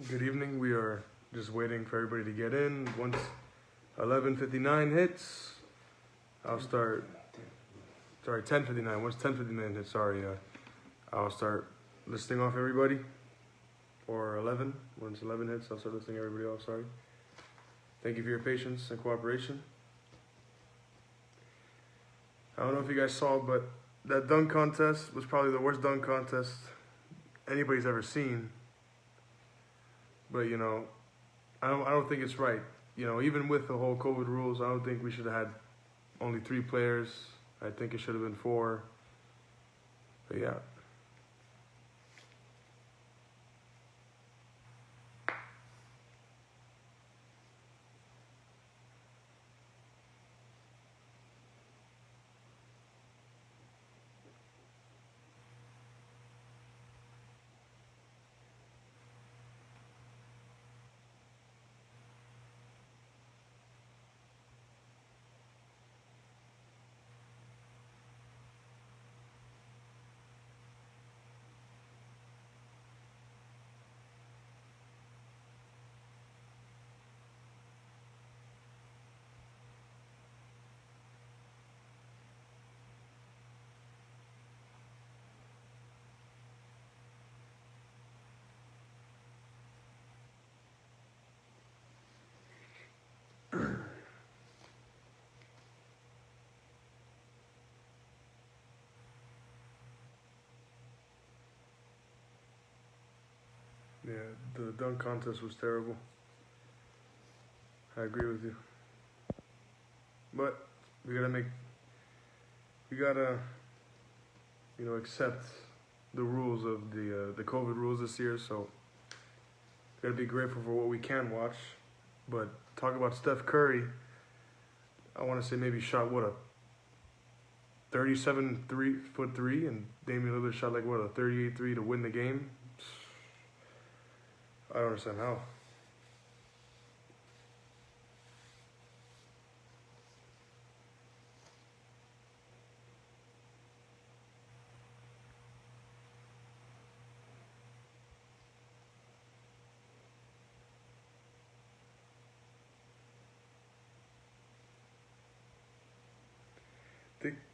Good evening. We are just waiting for everybody to get in. Once 11:59 hits, I'll start. Sorry, 10:59. Once 10:59 hits, I'll start listing off everybody. Or 11. Once 11 hits, I'll start listing everybody off. Sorry. Thank you for your patience and cooperation. I don't know if you guys saw, but that dunk contest was probably the worst dunk contest anybody's ever seen. But you know, I don't think it's right. You know, even with the whole COVID rules, I don't think we should have had only 3 players. I think it should have been 4. But yeah. Yeah, the dunk contest was terrible. I agree with you. But we gotta, accept the rules of the COVID rules this year. So we gotta be grateful for what we can watch. But talk about Steph Curry. I want to say maybe shot a 37 3-foot three, and Damian Lillard shot a 38 3 to win the game. I don't understand how.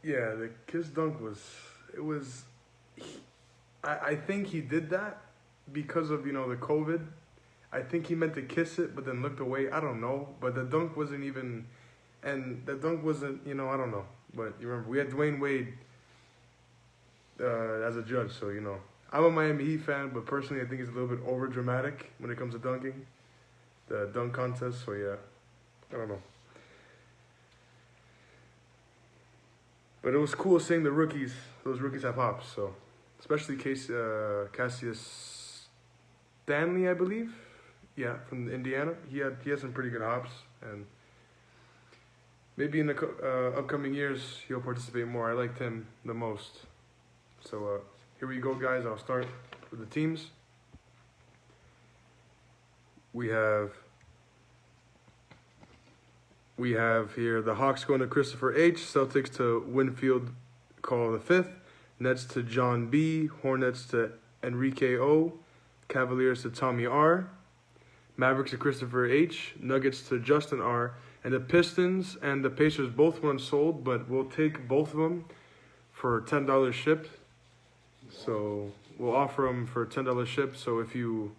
The kiss dunk I think he did that because of, the COVID. I think he meant to kiss it, but then looked away. I don't know. But the dunk wasn't even, I don't know. But you remember, we had Dwayne Wade as a judge, so, I'm a Miami Heat fan, but personally I think he's a little bit over dramatic when it comes to dunking. The dunk contest, so yeah, I don't know. But it was cool seeing those rookies have hops, so especially Cassius Stanley, I believe. Yeah, from Indiana. He had some pretty good hops, and maybe in the upcoming years he'll participate more. I liked him the most. So here we go, guys. I'll start with the teams. We have here the Hawks going to Christopher H, Celtics to Winfield Call V, Nets to John B, Hornets to Enrique O, Cavaliers to Tommy R, Mavericks to Christopher H, Nuggets to Justin R, and the Pistons and the Pacers both were unsold, but we'll take both of them for $10 shipped. So we'll offer them for $10 shipped. So if you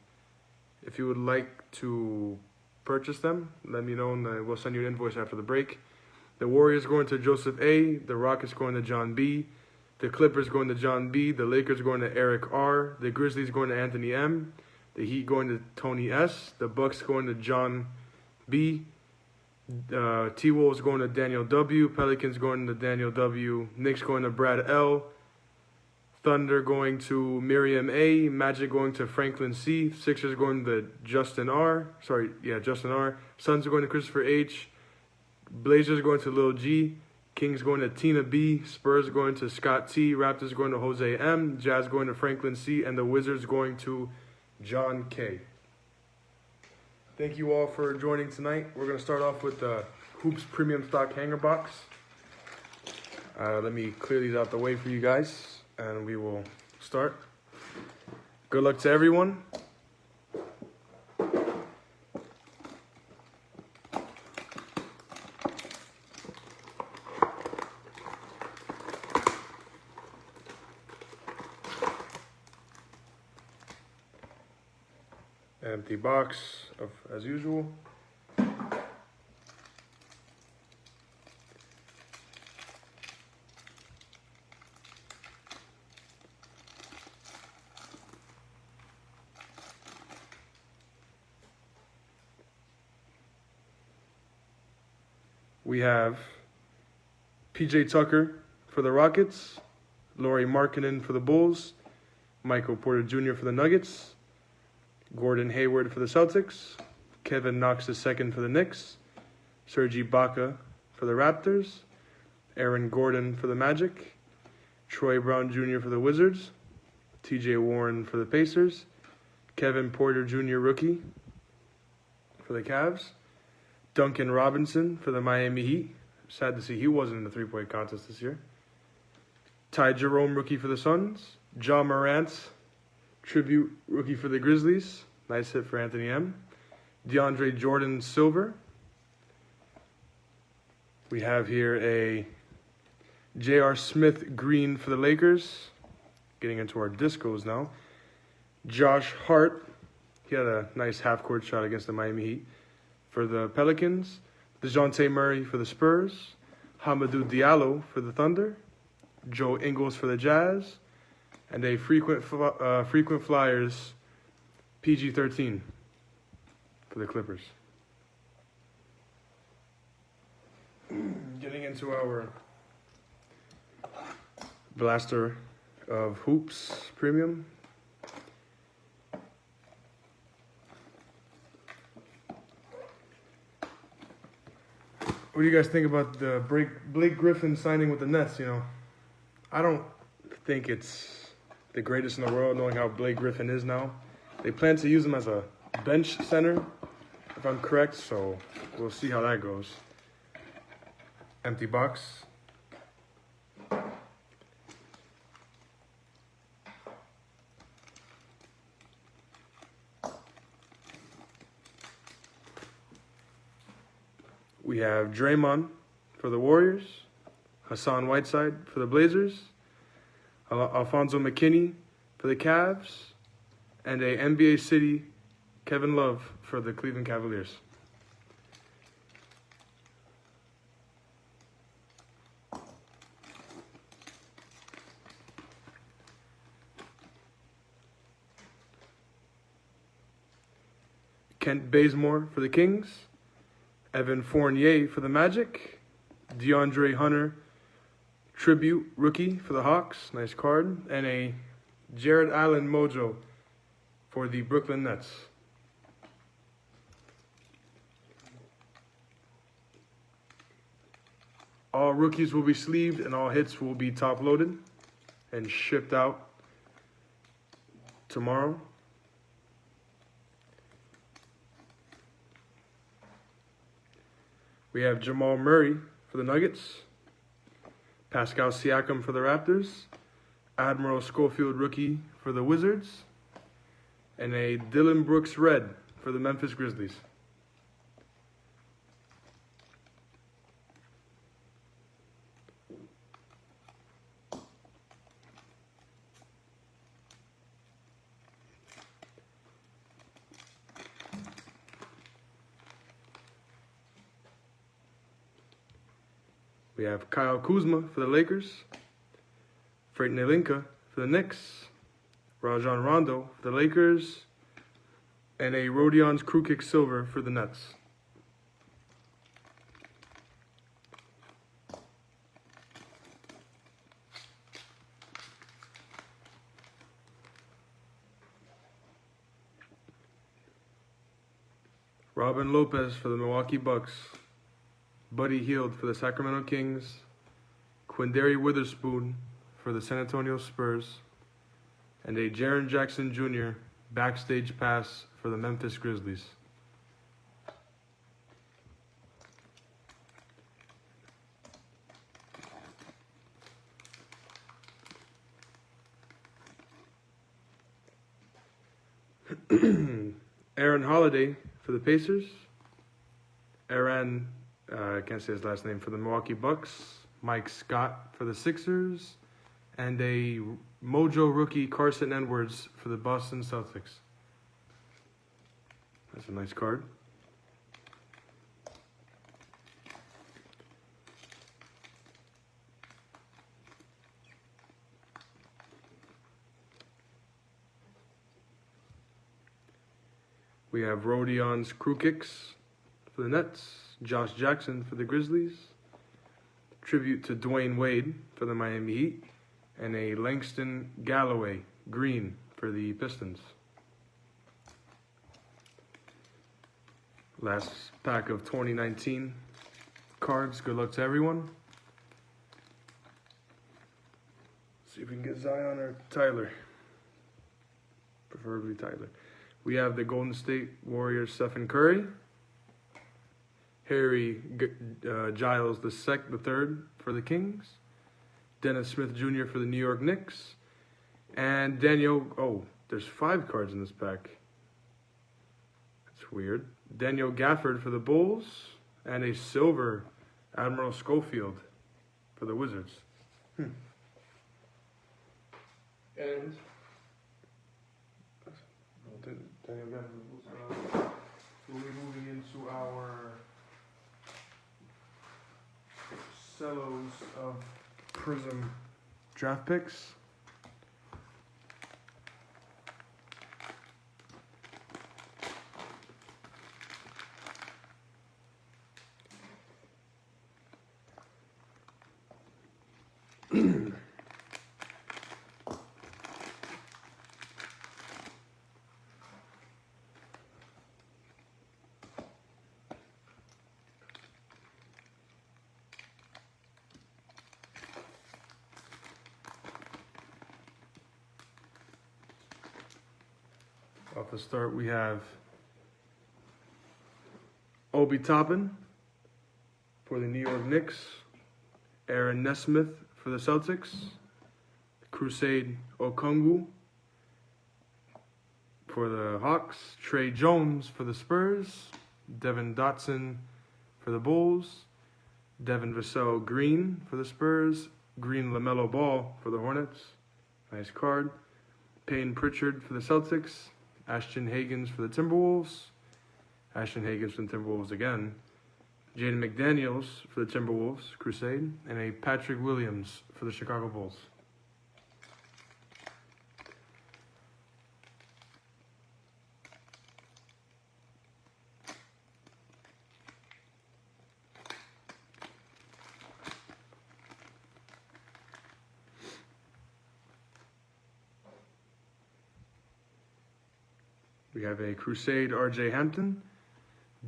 would like to purchase them, let me know, and we'll send you an invoice after the break. The Warriors going to Joseph A, the Rockets going to John B, the Clippers going to John B, the Lakers going to Eric R, the Grizzlies going to Anthony M, the Heat going to Tony S, the Bucks going to John B, T-Wolves going to Daniel W, Pelicans going to Daniel W, Knicks going to Brad L, Thunder going to Miriam A, Magic going to Franklin C, Sixers going to Justin R, Suns going to Christopher H, Blazers going to Lil G, Kings going to Tina B, Spurs going to Scott T, Raptors going to Jose M, Jazz going to Franklin C, and the Wizards going to John K. Thank you all for joining tonight. We're going to start off with the Hoops Premium Stock Hanger Box. Let me clear these out the way for you guys, and we will start. Good luck to everyone. empty box as usual. We have PJ Tucker for the Rockets, Lauri Markkanen for the Bulls, Michael Porter Jr. for the Nuggets, Gordon Hayward for the Celtics, Kevin Knox II for the Knicks, Serge Ibaka for the Raptors, Aaron Gordon for the Magic, Troy Brown Jr. for the Wizards, TJ Warren for the Pacers, Kevin Porter Jr. rookie for the Cavs, Duncan Robinson for the Miami Heat. Sad to see he wasn't in the three-point contest this year. Ty Jerome, rookie for the Suns. John Morant, tribute rookie for the Grizzlies. Nice hit for Anthony M. DeAndre Jordan, silver. We have here a J.R. Smith, green for the Lakers. Getting into our discos now. Josh Hart, he had a nice half-court shot against the Miami Heat. For the Pelicans, DeJounte Murray for the Spurs, Hamidou Diallo for the Thunder, Joe Ingles for the Jazz, and a frequent Flyers PG-13 for the Clippers. Getting into our blaster of hoops premium. What do you guys think about the Blake Griffin signing with the Nets? You know, I don't think it's the greatest in the world, knowing how Blake Griffin is now. They plan to use him as a bench center, if I'm correct, so we'll see how that goes. Empty box. We have Draymond for the Warriors, Hassan Whiteside for the Blazers, Alfonso McKinney for the Cavs, and a NBA City Kevin Love for the Cleveland Cavaliers. Kent Bazemore for the Kings, Evan Fournier for the Magic, DeAndre Hunter, tribute rookie for the Hawks, nice card, and a Jared Allen mojo for the Brooklyn Nets. All rookies will be sleeved and all hits will be top loaded and shipped out tomorrow. We have Jamal Murray for the Nuggets, Pascal Siakam for the Raptors, Admiral Schofield rookie for the Wizards, and a Dylan Brooks red for the Memphis Grizzlies. We have Kyle Kuzma for the Lakers, Frank Ntilikina for the Knicks, Rajon Rondo for the Lakers, and a Rodion's Crew Kick silver for the Nets. Robin Lopez for the Milwaukee Bucks, Buddy Hield for the Sacramento Kings, Quindary Witherspoon for the San Antonio Spurs, and a Jaren Jackson Jr. backstage pass for the Memphis Grizzlies. Aaron Holiday for the Pacers, I can't say his last name, for the Milwaukee Bucks, Mike Scott for the Sixers, and a Mojo rookie Carson Edwards for the Boston Celtics. That's a nice card. We have Rodion's Crew Kicks for the Nets, Josh Jackson for the Grizzlies, tribute to Dwayne Wade for the Miami Heat, and a Langston Galloway green for the Pistons. Last pack of 2019 cards. Good luck to everyone. See if we can get Zion or Tyler. Preferably Tyler. We have the Golden State Warriors, Stephen Curry, Harry Giles the third for the Kings, Dennis Smith Jr. for the New York Knicks, and Daniel. Oh, there's 5 cards in this pack. That's weird. Daniel Gafford for the Bulls, and a silver Admiral Schofield for the Wizards. And Daniel Gafford. We'll be moving into our cellos of Prism draft picks. Off the start, we have Obi Toppin for the New York Knicks, Aaron Nesmith for the Celtics, Crusade Okongwu for the Hawks, Trey Jones for the Spurs, Devin Dotson for the Bulls, Devin Vassell Green for the Spurs, Green LaMelo Ball for the Hornets, nice card, Payne Pritchard for the Celtics, Ashton Hagans for the Timberwolves, Ashton Hagans for the Timberwolves again, Jaden McDaniels for the Timberwolves, Crusade, and a Patrick Williams for the Chicago Bulls. We have a Crusade RJ Hampton,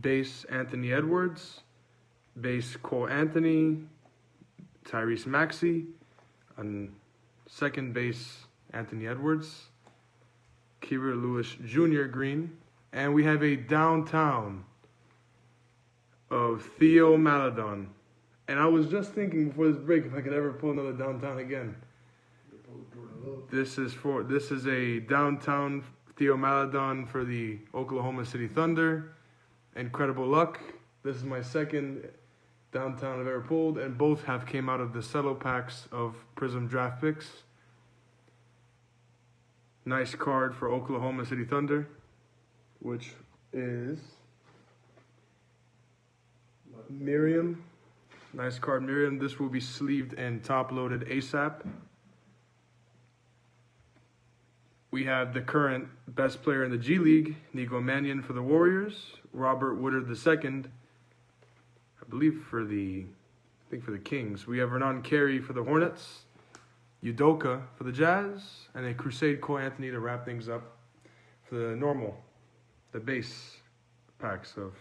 base Anthony Edwards, base Cole Anthony, Tyrese Maxey, on second base Anthony Edwards, Kira Lewis Jr. green, and we have a downtown of Theo Maledon. And I was just thinking before this break if I could ever pull another downtown again. This is a downtown Theo Maledon for the Oklahoma City Thunder. Incredible luck. This is my second downtown I've ever pulled, and both have came out of the cello packs of Prism draft picks. Nice card for Oklahoma City Thunder, which is Miriam. Nice card, Miriam. This will be sleeved and top loaded ASAP. We have the current best player in the G League, Nico Mannion for the Warriors, Robert Woodard II, I believe for the Kings. We have Renan Carey for the Hornets, Udoka for the Jazz, and a Crusade Cole Anthony to wrap things up for the base packs of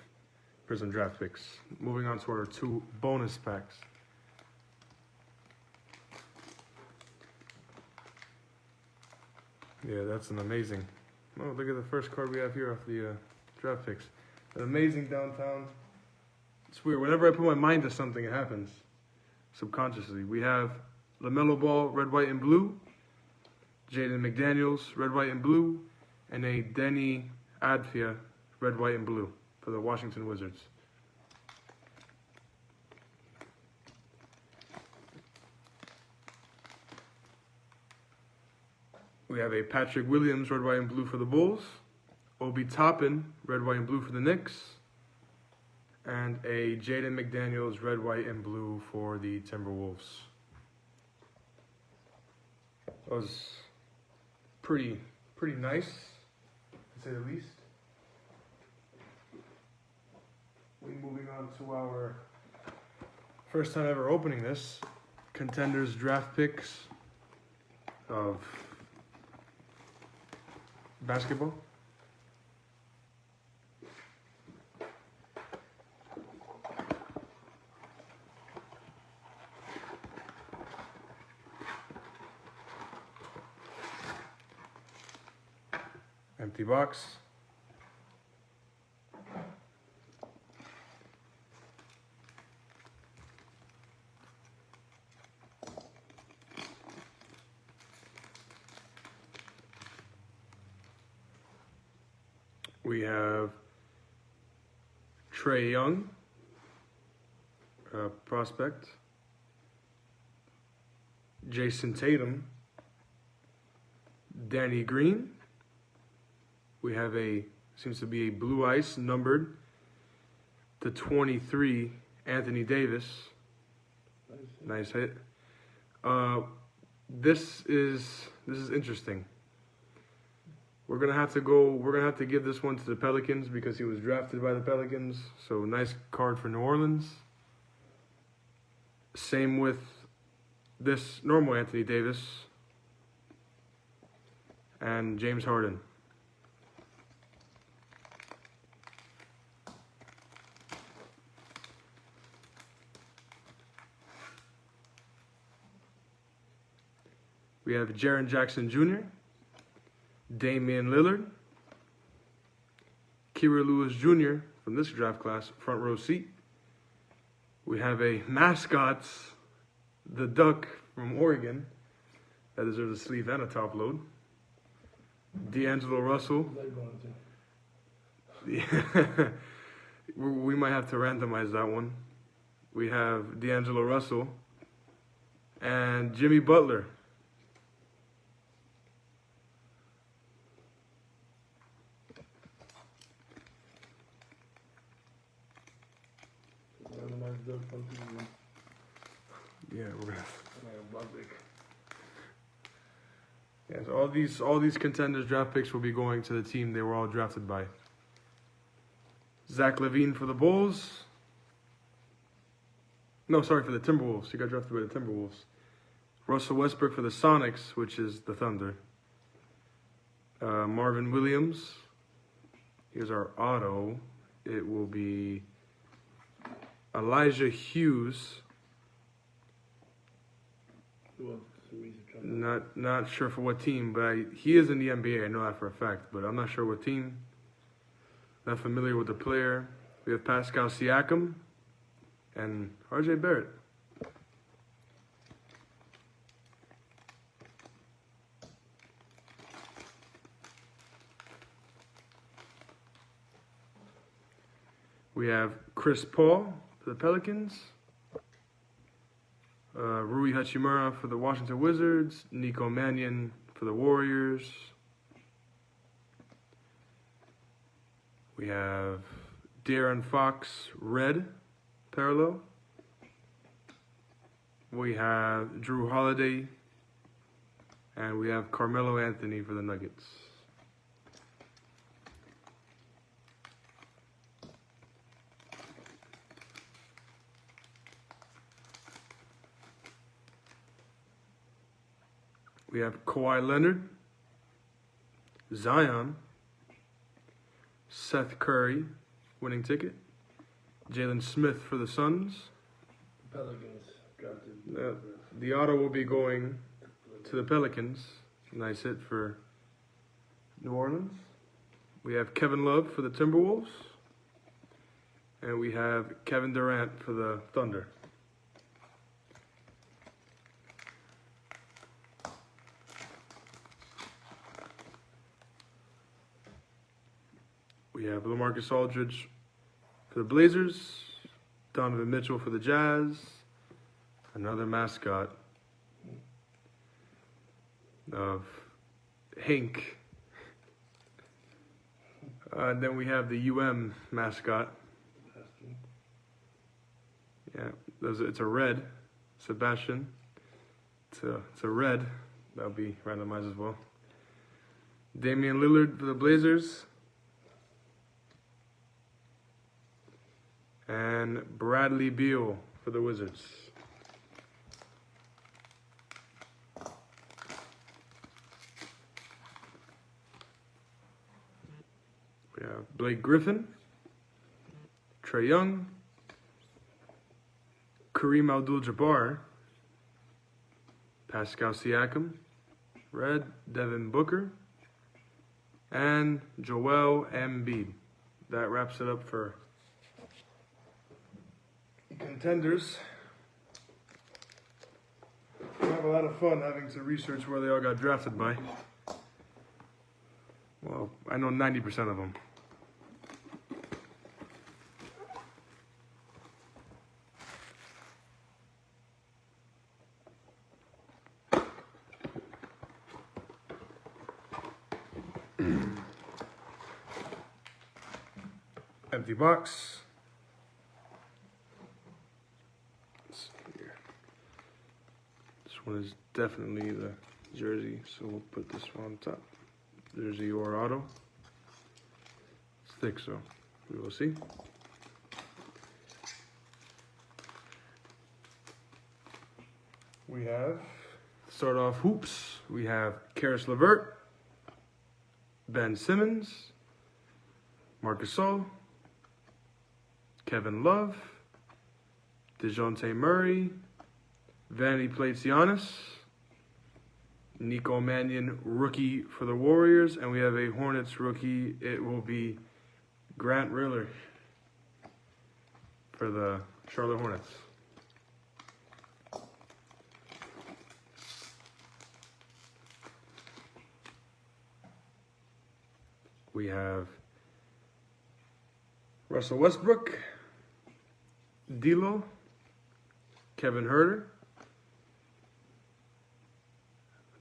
Prism draft picks. Moving on to our 2 bonus packs. Yeah, that's an amazing. Oh, look at the first card we have here off the draft picks. An amazing downtown. It's weird. Whenever I put my mind to something, it happens subconsciously. We have LaMelo Ball, red, white, and blue. Jaden McDaniels, red, white, and blue. And a Denny Adfia, red, white, and blue for the Washington Wizards. We have a Patrick Williams, red, white, and blue for the Bulls. Obi Toppin, red, white, and blue for the Knicks. And a Jaden McDaniels, red, white, and blue for the Timberwolves. That was pretty nice, to say the least. We're moving on to our first time ever opening this. Contenders draft picks of basketball. Empty box. We have Trae Young, prospect. Jason Tatum. Danny Green. We have seems to be a blue ice numbered to 23, Anthony Davis. Nice hit. This is interesting. We're gonna have to give this one to the Pelicans because he was drafted by the Pelicans. So nice card for New Orleans. Same with this normal Anthony Davis and James Harden. We have Jaren Jackson Jr., Damian Lillard, Kira Lewis Jr. from this draft class, front row seat. We have a mascot, the Duck from Oregon, that deserves a sleeve and a top load. D'Angelo Russell. We might have to randomize that one. We have D'Angelo Russell and Jimmy Butler. Yeah, we're gonna. Yeah, so all these contenders draft picks will be going to the team they were all drafted by. Zach LaVine for the Bulls. No, sorry, for the Timberwolves. He got drafted by the Timberwolves. Russell Westbrook for the Sonics, which is the Thunder. Marvin Williams. Here's our auto. It will be Elijah Hughes. Not sure for what team, but he is in the NBA. I know that for a fact, but I'm not sure what team. Not familiar with the player. We have Pascal Siakam and RJ Barrett. We have Chris Paul for the Pelicans. Rui Hachimura for the Washington Wizards. Nico Mannion for the Warriors. We have De'Aaron Fox, red, parallel. We have Drew Holiday. And we have Carmelo Anthony for the Nuggets. We have Kawhi Leonard, Zion, Seth Curry, winning ticket, Jalen Smith for the Suns. Pelicans drafted. The auto will be going to the Pelicans. Nice hit for New Orleans. We have Kevin Love for the Timberwolves. And we have Kevin Durant for the Thunder. We have LaMarcus Aldridge for the Blazers, Donovan Mitchell for the Jazz, another mascot of Hank. Then we have the UM mascot. Yeah, it's a red. Sebastian. It's a red. That'll be randomized as well. Damian Lillard for the Blazers. And Bradley Beal for the Wizards. We have Blake Griffin, Trae Young, Kareem Abdul-Jabbar, Pascal Siakam, red, Devin Booker, and Joel Embiid. That wraps it up for contenders. I have a lot of fun having to research where they all got drafted by. Well, I know 90% of them. Empty box. Let's see here. This one is definitely the jersey, so we'll put this one on top. Jersey or auto. It's thick, so we will see. We have, start off hoops. We have Karis LeVert, Ben Simmons, Marcus Gasol, Kevin Love, DeJounte Murray, Vanity Plates Giannis, Nico Mannion rookie for the Warriors, and we have a Hornets rookie. It will be Grant Riller for the Charlotte Hornets. We have Russell Westbrook, D'Lo, Kevin Huerter,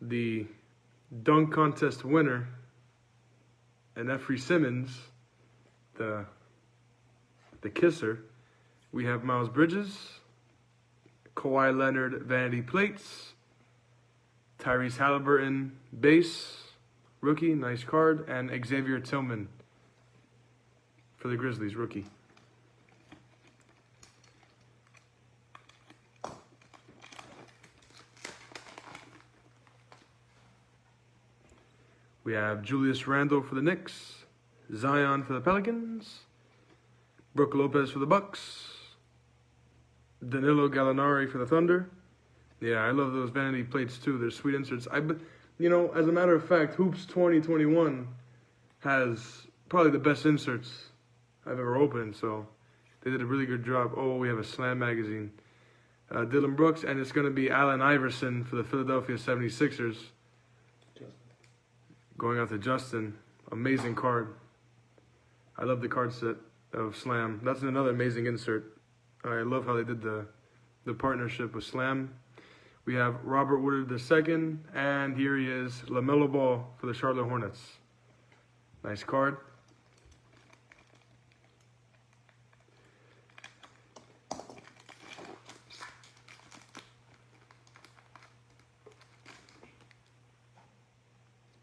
the dunk contest winner, and Efrey Simmons, the kisser. We have Miles Bridges, Kawhi Leonard Vanity Plates, Tyrese Halliburton base, rookie, nice card, and Xavier Tillman for the Grizzlies, rookie. We have Julius Randle for the Knicks, Zion for the Pelicans, Brook Lopez for the Bucks, Danilo Gallinari for the Thunder. Yeah, I love those vanity plates too. They're sweet inserts. You know, as a matter of fact, Hoops 2021 has probably the best inserts I've ever opened, so they did a really good job. Oh, we have a Slam magazine. Dylan Brooks, and it's going to be Allen Iverson for the Philadelphia 76ers. Going out to Justin. Amazing card. I love the card set of Slam. That's another amazing insert. I love how they did the partnership with Slam. We have Robert Woodard II, and here he is, LaMelo Ball for the Charlotte Hornets. Nice card.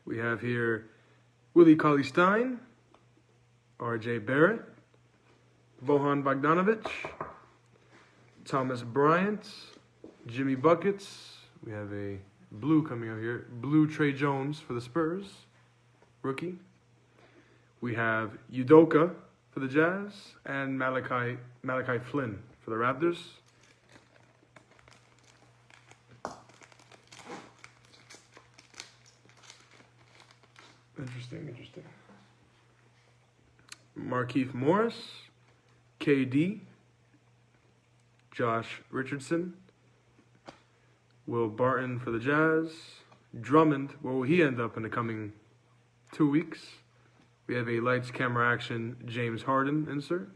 We have here Willie Cauley-Stein, R.J. Barrett, Bojan Bogdanovic, Thomas Bryant, Jimmy Buckets. We have a blue coming out here. Blue Trey Jones for the Spurs, rookie. We have Udoka for the Jazz, and Malachi Flynn for the Raptors. Interesting. Markieff Morris, KD, Josh Richardson, Will Barton for the Jazz, Drummond. Where will he end up in the coming 2 weeks? We have a Lights, Camera, Action James Harden insert,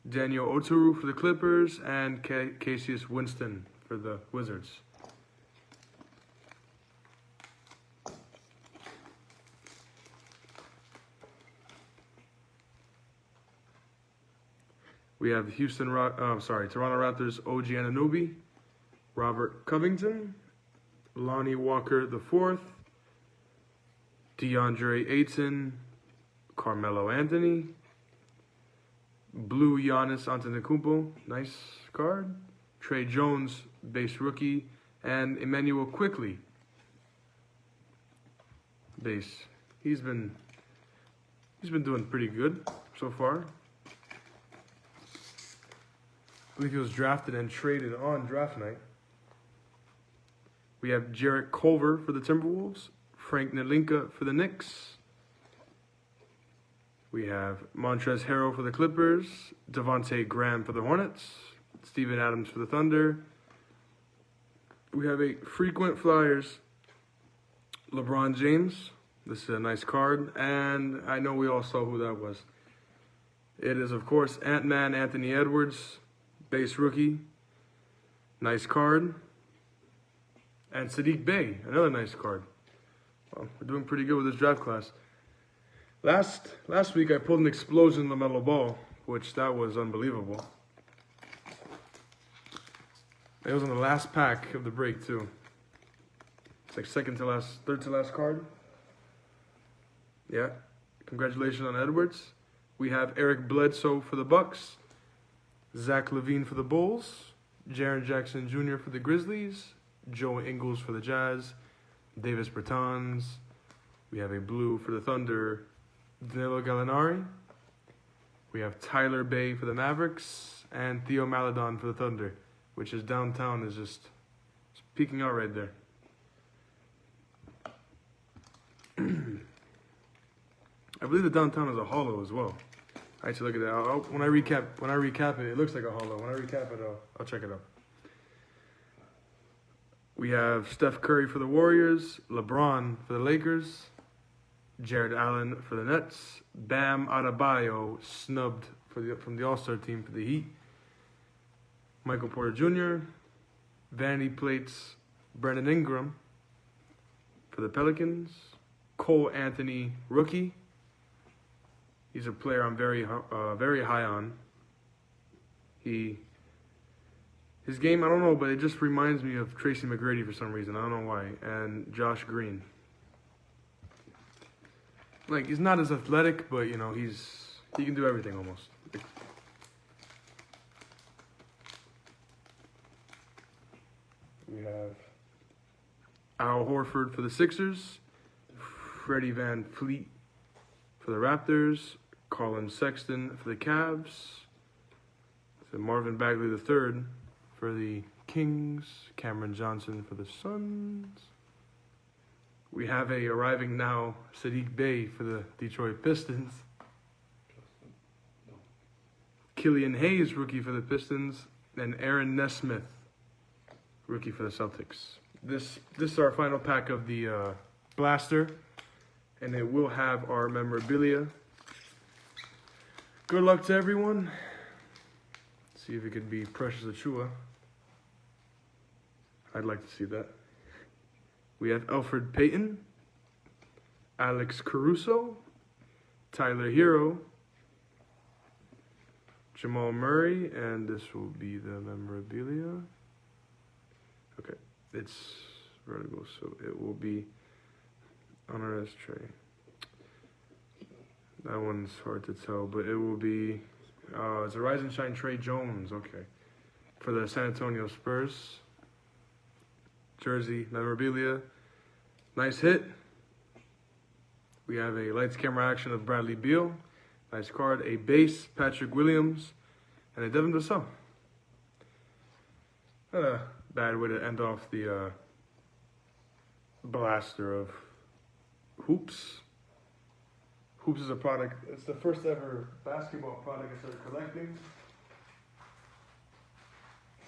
Daniel Oturu for the Clippers, and Cassius Winston for the Wizards. We have Toronto Raptors OG Anunoby, Robert Covington, Lonnie Walker IV, DeAndre Ayton, Carmelo Anthony, Blue Giannis Antetokounmpo, nice card, Trey Jones, base rookie, and Emmanuel Quickley, base. He's been doing pretty good so far. I believe he was drafted and traded on draft night. We have Jarrett Culver for the Timberwolves, Frank Ntilikina for the Knicks. We have Montrezl Harrell for the Clippers, Devontae Graham for the Hornets, Steven Adams for the Thunder. We have a frequent Flyers, LeBron James. This is a nice card, and I know we all saw who that was. It is, of course, Ant-Man Anthony Edwards, base rookie. Nice card. And Sadiq Bey, another nice card. Well, we're doing pretty good with this draft class. Last week I pulled an explosion LaMelo Ball, which that was unbelievable. It was on the last pack of the break too. It's like third to last card. Yeah, congratulations on Edwards. We have Eric Bledsoe for the Bucks, Zach LaVine for the Bulls, Jaren Jackson Jr. for the Grizzlies, Joe Ingles for the Jazz, Davis Bertans. We have a blue for the Thunder, Danilo Gallinari. We have Tyler Bay for the Mavericks and Theo Maledon for the Thunder, which is downtown is just peeking out right there. I believe the downtown is a hollow as well. I actually look at that. When I recap it, it looks like a hollow. When I recap it, I'll check it out. We have Steph Curry for the Warriors, LeBron for the Lakers, Jared Allen for the Nets, Bam Adebayo snubbed from the All-Star team for the Heat, Michael Porter Jr., Vanity Plates, Brandon Ingram for the Pelicans, Cole Anthony, rookie. He's a player I'm very high on. His game, I don't know, but it just reminds me of Tracy McGrady for some reason. I don't know why. And Josh Green. Like, he's not as athletic, but, you know, he can do everything almost. We have Al Horford for the Sixers, Freddie Van Fleet for the Raptors, Colin Sexton for the Cavs, Marvin Bagley III for the Kings, Cameron Johnson for the Suns. We have arriving now, Sadiq Bey for the Detroit Pistons. Killian Hayes, rookie for the Pistons, and Aaron Nesmith, rookie for the Celtics. This is our final pack of the blaster, and it will have our memorabilia. Good luck to everyone. See if it could be Precious Achiuwa. I'd like to see that. We have Elfrid Payton, Alex Caruso, Tyler Hero, Jamal Murray, and this will be the memorabilia. Okay, it's vertical, so it will be on our S-tray. That one's hard to tell, but it will be, it's a Rise and Shine Trey Jones, okay, for the San Antonio Spurs. Jersey, memorabilia, nice hit. We have a lights, camera, action of Bradley Beal, nice card, a base, Patrick Williams, and a Devin Vassell. Not a bad way to end off the blaster of Hoops. Hoops is a product, it's the first ever basketball product I started collecting.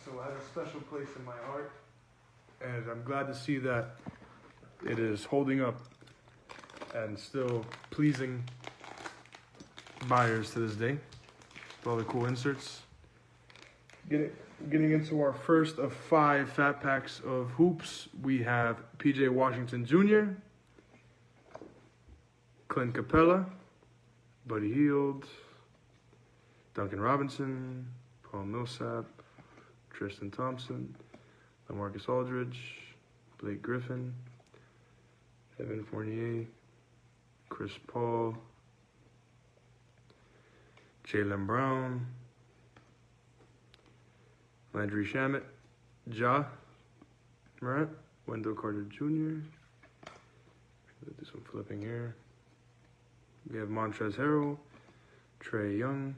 So it has a special place in my heart. And I'm glad to see that it is holding up and still pleasing buyers to this day. With all the cool inserts. Getting into our first of 5 fat packs of Hoops, we have PJ Washington Jr., Clint Capella, Buddy Hield, Duncan Robinson, Paul Millsap, Tristan Thompson, LaMarcus Aldridge, Blake Griffin, Evan Fournier, Chris Paul, Jaylen Brown, Landry Shamet, Ja Morant, Wendell Carter Jr. Do some flipping here. We have Montrezl Harrell, Trae Young,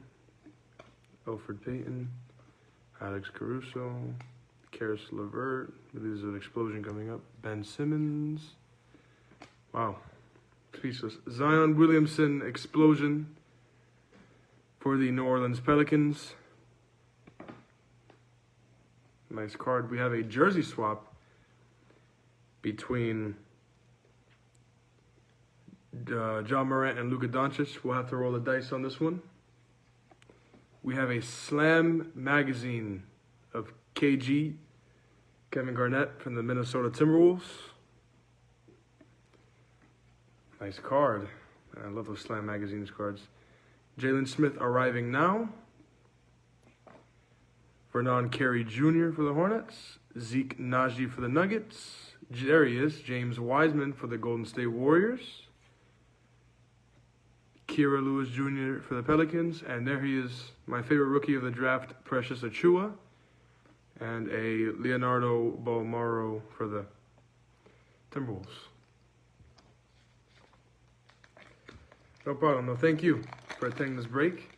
Elfrid Payton, Alex Caruso, Karis LeVert. There's an explosion coming up. Ben Simmons. Wow. Speechless. Zion Williamson explosion for the New Orleans Pelicans. Nice card. We have a jersey swap between John Morant and Luka Doncic. We'll have to roll the dice on this one. We have a Slam magazine of KG, Kevin Garnett from the Minnesota Timberwolves. Nice card. I love those Slam magazines cards. Jalen Smith arriving now. Vernon Carey Jr. for the Hornets. Zeke Naji for the Nuggets. There he is, James Wiseman for the Golden State Warriors. Kira Lewis Jr. for the Pelicans. And there he is, my favorite rookie of the draft, Precious Achiuwa. And a Leonardo Bolmaro for the Timberwolves. No problem. No, thank you for attending this break.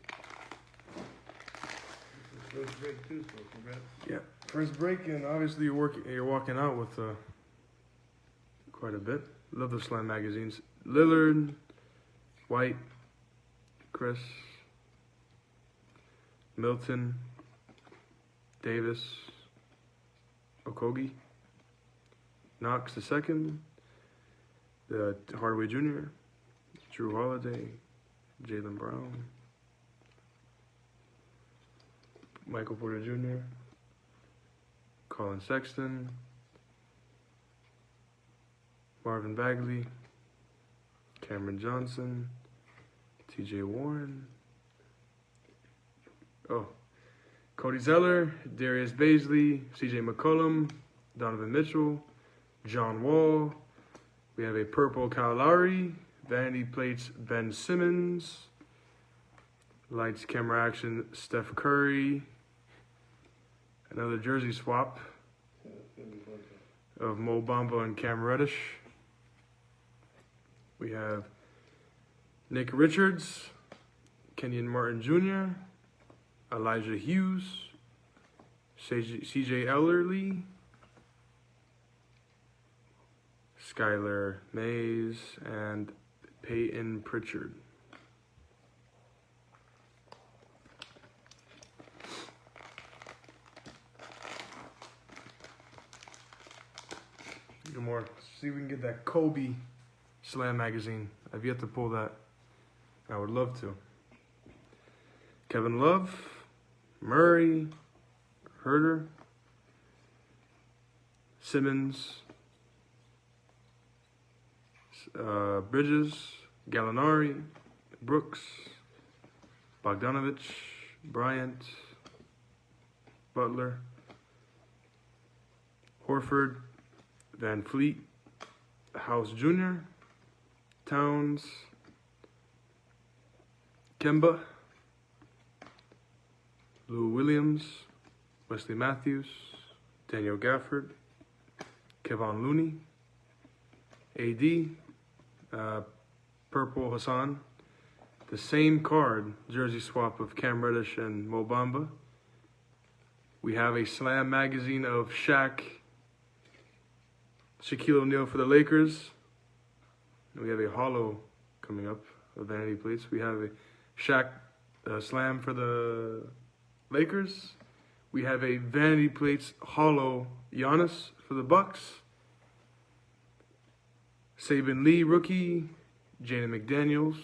First break too, so congrats. Yeah, first break, and obviously you're walking out with quite a bit. Love the Slam magazines. Lillard, White, Chris, Milton, Davis, Okogie, Knox II, the Hardaway Jr., Drew Holiday, Jaylen Brown, Michael Porter Jr., Colin Sexton, Marvin Bagley, Cameron Johnson, TJ Warren, Cody Zeller, Darius Baisley, CJ McCollum, Donovan Mitchell, John Wall. We have a purple Kyle Lowry, Vanity Plates Ben Simmons, Lights Camera Action Steph Curry, another jersey swap Yeah, it's gonna be fun. of Mo Bamba and Cam Reddish. We have Nick Richards, Kenyon Martin Jr., Elijah Hughes, CJ Ellerly, Skylar Mays, and Peyton Pritchard. Good more. See if we can get that Kobe Slam magazine. I've yet to pull that. I would love to. Kevin Love, Murray, Herter, Simmons, Bridges, Gallinari, Brooks, Bogdanovich, Bryant, Butler, Horford, Van Fleet, House Jr., Towns, Kemba, Lou Williams, Wesley Matthews, Daniel Gafford, Kevon Looney, AD, Purple Hassan, the same card, jersey swap of Cam Reddish and Mo Bamba. We have a Slam magazine of Shaq, Shaquille O'Neal for the Lakers. We have a holo coming up of Vanity Plates. We have a Shaq Slam for the Lakers. We have a Vanity Plates holo Giannis for the Bucks. Saban Lee rookie, Jaden McDaniels,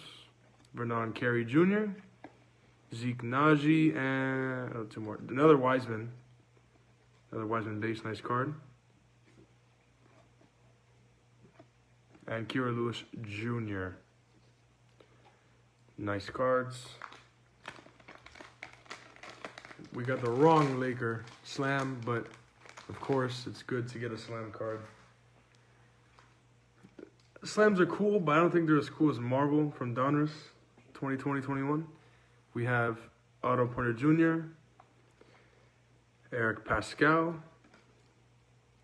Vernon Carey Jr., Zeke Naji, and two more. Another Wiseman base, nice card. And Kira Lewis Jr. Nice cards. We got the wrong Laker slam, but of course it's good to get a slam card. Slams are cool, but I don't think they're as cool as Marvel from Donruss 2020-21. We have Otto Porter Jr., Eric Pascal,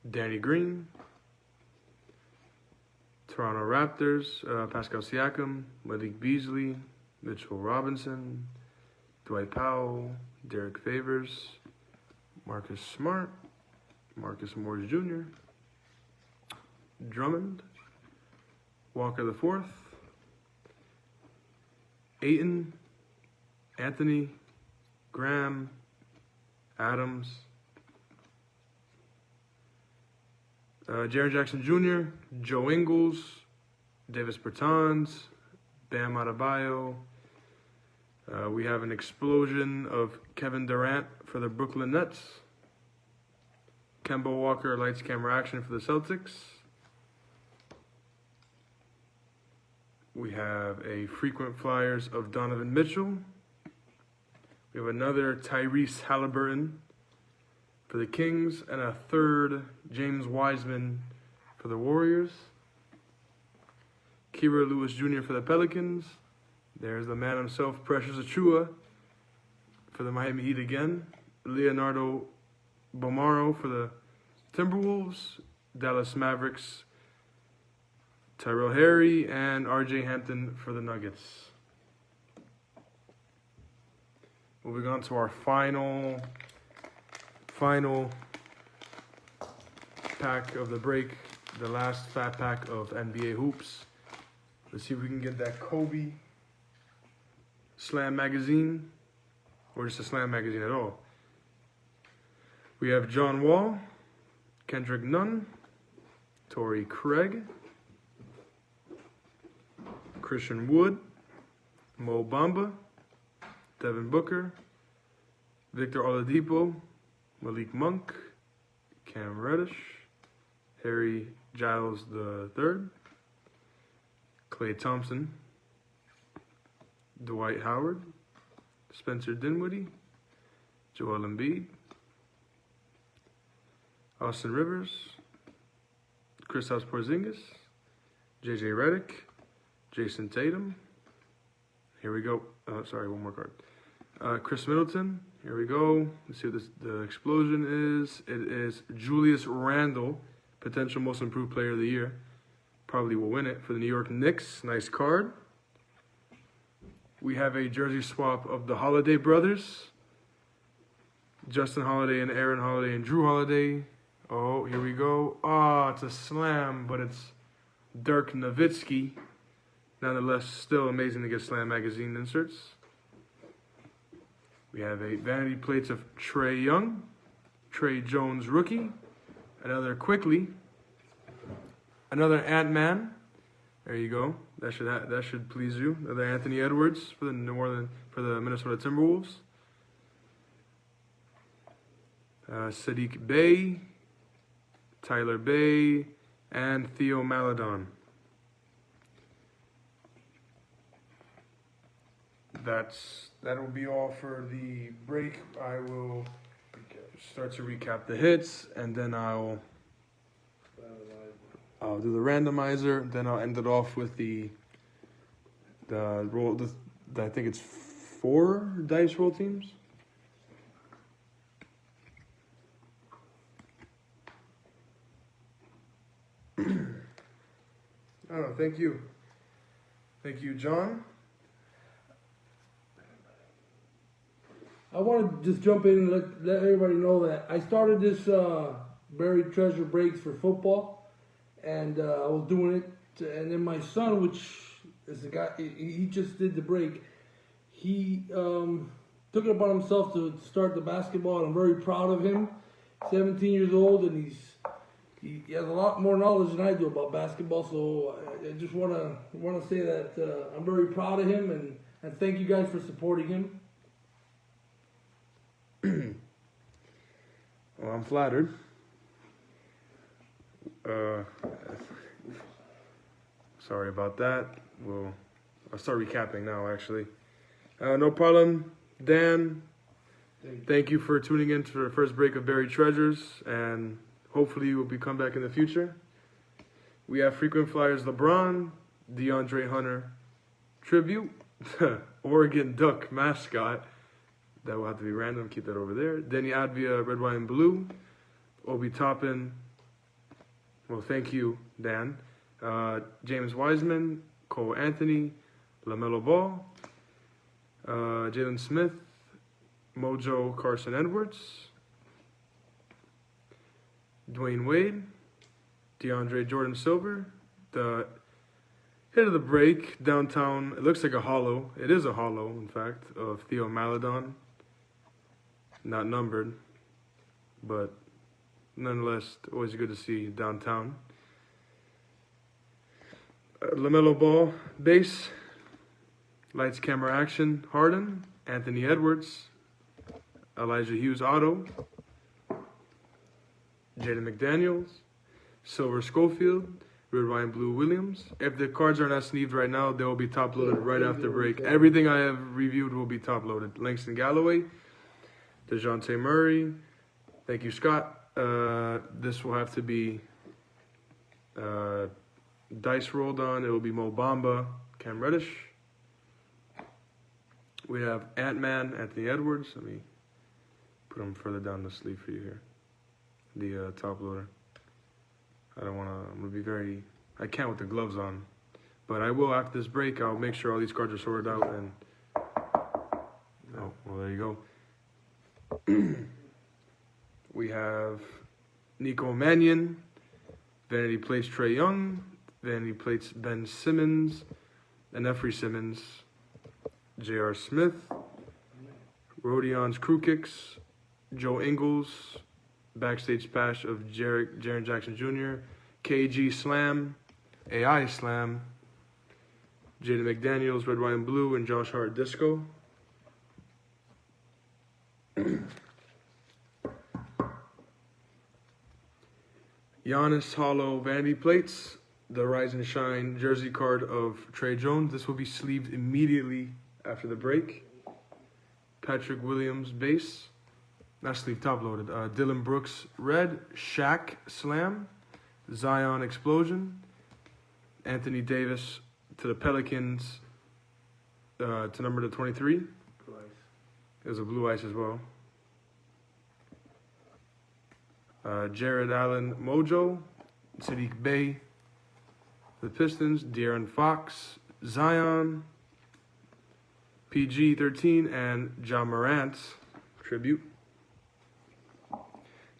Danny Green, Toronto Raptors, Pascal Siakam, Malik Beasley, Mitchell Robinson, Dwight Powell, Derek Favors, Marcus Smart, Marcus Morris Jr., Drummond, Walker IV, Ayton, Anthony, Graham, Adams, Jaren Jackson Jr., Joe Ingles, Davis Bertans, Bam Adebayo. We have an explosion of Kevin Durant for the Brooklyn Nets. Kemba Walker, lights, camera, action for the Celtics. We have a frequent flyers of Donovan Mitchell. We have another Tyrese Halliburton for the Kings, and a third James Wiseman for the Warriors. Kira Lewis Jr. for the Pelicans. There's the man himself, Precious Achiuwa for the Miami Heat again. Leonardo Bomaro for the Timberwolves. Dallas Mavericks, Tyrell Harry, and RJ Hampton for the Nuggets. Moving on to our final pack of the break, the last fat pack of NBA hoops. Let's see if we can get that Kobe Slam magazine, or just a Slam magazine at all. We have John Wall, Kendrick Nunn, Torrey Craig, Christian Wood, Mo Bamba, Devin Booker, Victor Oladipo, Malik Monk, Cam Reddish, Harry Giles III, Klay Thompson, Dwight Howard, Spencer Dinwiddie, Joel Embiid, Austin Rivers, Kristaps Porzingis, JJ Redick, Jason Tatum. Here we go. One more card. Chris Middleton. Here we go. Let's see what the explosion is. It is Julius Randle, potential most improved player of the year. Probably will win it for the New York Knicks. Nice card. We have a jersey swap of the Holiday brothers. Justin Holiday and Aaron Holiday and Drew Holiday. Oh, here we go. It's a slam, but it's Dirk Nowitzki. Nonetheless, still amazing to get Slam magazine inserts. We have a vanity plates of Trae Young, Trey Jones rookie, another Quickly, another Ant-Man. There you go. That should please you. Another Anthony Edwards for the Minnesota Timberwolves. Sadiq Bey, Tyler Bey, and Theo Maledon. That'll be all for the break. I will start to recap the hits, and then I'll do the randomizer. Then I'll end it off with the roll. I think it's 4 dice roll teams. Oh, thank you, John. I want to just jump in and let everybody know that I started this Buried Treasure Breaks for football, and I was doing it, and then my son, which is the guy, he just did the break. He took it upon himself to start the basketball, and I'm very proud of him. 17 years old, and he has a lot more knowledge than I do about basketball, so I just want to say that I'm very proud of him, and thank you guys for supporting him. Well, I'm flattered. Sorry about that. I'll start recapping now, actually. No problem. Dan, Thank you for tuning in to the first break of Buried Treasures, and hopefully you will come back in the future. We have frequent flyers LeBron, DeAndre Hunter, tribute, Oregon Duck mascot. That will have to be random. Keep that over there. Denny Advia, Red, White, and Blue. Obi Toppin. Well, thank you, Dan. James Wiseman, Cole Anthony, LaMelo Ball, Jalen Smith, Mojo Carson Edwards, Dwayne Wade, DeAndre Jordan Silver, the hit of the break downtown. It looks like a hollow. It is a hollow, in fact, of Theo Maledon. Not numbered, but nonetheless, always good to see downtown. LaMelo Ball, base. Lights, camera, action. Harden, Anthony Edwards, Elijah Hughes, auto. Jaden McDaniels, Silver Schofield, Red, White, and Blue Williams. If the cards are not sleeved right now, they will be top loaded right after break. Everything I have reviewed will be top loaded. Langston Galloway, DeJounte Murray. Thank you, Scott. This will have to be dice rolled on. It will be Mo Bamba, Cam Reddish. We have Ant-Man, Anthony Edwards. Let me put him further down the sleeve for you here. The top loader. I'm going to be very, I can't with the gloves on. But I will after this break. I'll make sure all these cards are sorted out. And oh, well, there you go. We have Nico Mannion, Vanity Plates Trae Young, Vanity Plates Ben Simmons, and Efrey Simmons, J.R. Smith, Rodion's Crew Kicks, Joe Ingles, Backstage Pass of Jaren Jackson Jr., KG Slam, AI Slam, Jaden McDaniels, Red, White, and Blue, and Josh Hart Disco. Giannis Hollow Vanity Plates, the Rise and Shine jersey card of Trey Jones. This will be sleeved immediately after the break. Patrick Williams base, not sleeve, top loaded. Dylan Brooks red, Shaq Slam, Zion Explosion, Anthony Davis to the Pelicans to number to 23. There's a blue ice as well. Jared Allen Mojo, Sadiq Bey, the Pistons, De'Aaron Fox, Zion, PG 13, and Ja Morant tribute.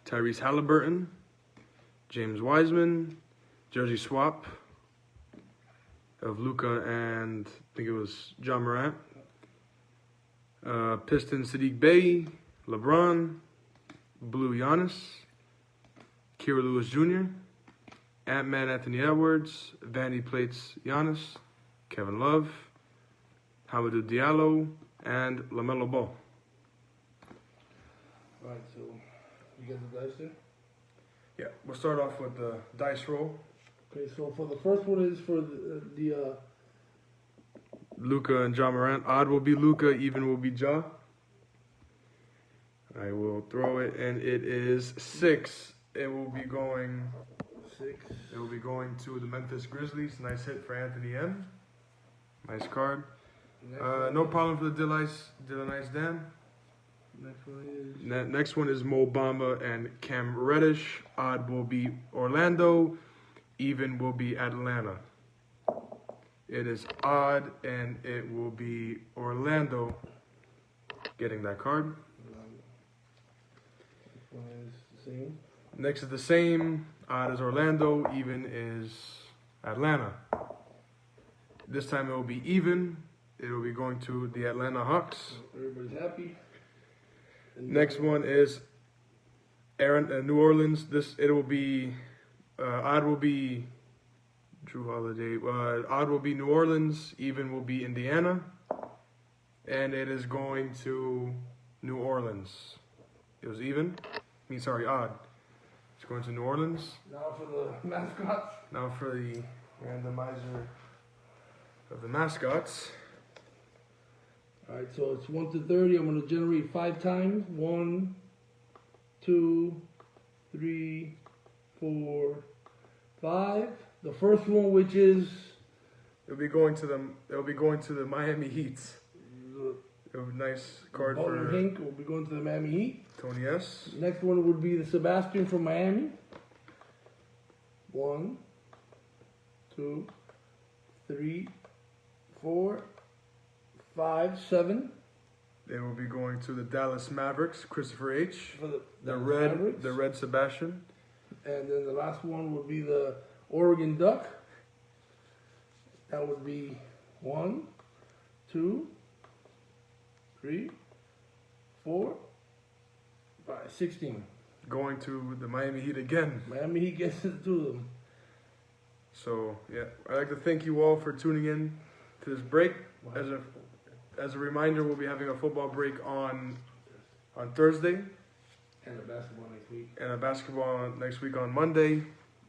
Tyrese Halliburton, James Wiseman, jersey swap of Luka and I think it was Ja Morant. Pistons Sadiq Bey, LeBron, blue Giannis, Kira Lewis Jr., Ant-Man Anthony Edwards, Vanity Plates Giannis, Kevin Love, Hamidou Diallo, and LaMelo Ball. Alright, so you got the dice there? Yeah, we'll start off with the dice roll. Okay, so for the first one is for the Luka and Ja Morant. Odd will be Luka, even will be Ja. I will throw it, and it is 6. It will be going 6. It will be going to the Memphis Grizzlies. Nice hit for Anthony M. Nice card. No problem for the Dylan Ice Dan. Next one is Mo Bamba and Cam Reddish. Odd will be Orlando. Even will be Atlanta. It is odd, and it will be Orlando getting that card. This one is the same. Next is the same. Odd is Orlando. Even is Atlanta. This time it will be even. It will be going to the Atlanta Hawks. Everybody's happy. Next one is New Orleans. It will be odd will be Drew Holiday. Odd will be New Orleans. Even will be Indiana, and it is going to New Orleans. It was even. Odd. It's going to New Orleans. Now for the mascots. Now for the randomizer of the mascots. All right, so it's 1 to 30. I'm going to generate 5 times. 1, 2, 3, 4, 5. The first one, which is It'll be going to the Miami Heats. A nice card Butler for Hink will be going to the Miami Heat. Tony S. Next one would be the Sebastian from Miami. 1, 2, 3, 4, 5, 7. They will be going to the Dallas Mavericks, Christopher H. For the The red Sebastian. And then the last one would be the Oregon Duck. That would be 1, 2, 3, 4, 5, 16. Going to the Miami Heat again. Miami Heat gets the 2 of them. So yeah, I'd like to thank you all for tuning in to this break. As a reminder, we'll be having a football break on Thursday And the basketball next week. and a basketball next week on Monday.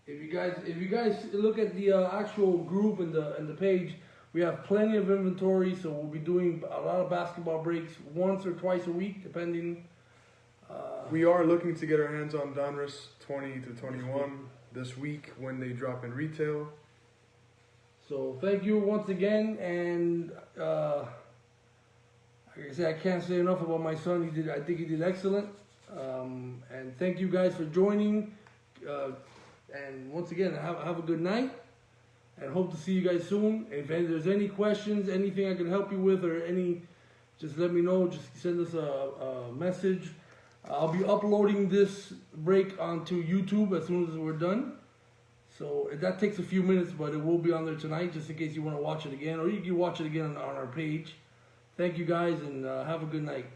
If you guys look at the actual group and the page, we have plenty of inventory. So we'll be doing a lot of basketball breaks once or twice a week, depending. We are looking to get our hands on Donruss 20 to 21 this week when they drop in retail. So thank you once again, and like I said, I can't say enough about my son. I think he did excellent. And thank you guys for joining. And once again, have a good night, and hope to see you guys soon. If there's any questions, anything I can help you with, or just let me know. Just send us a message. I'll be uploading this break onto YouTube as soon as we're done. So that takes a few minutes, but it will be on there tonight, just in case you want to watch it again, or you can watch it again on our page. Thank you guys, and have a good night.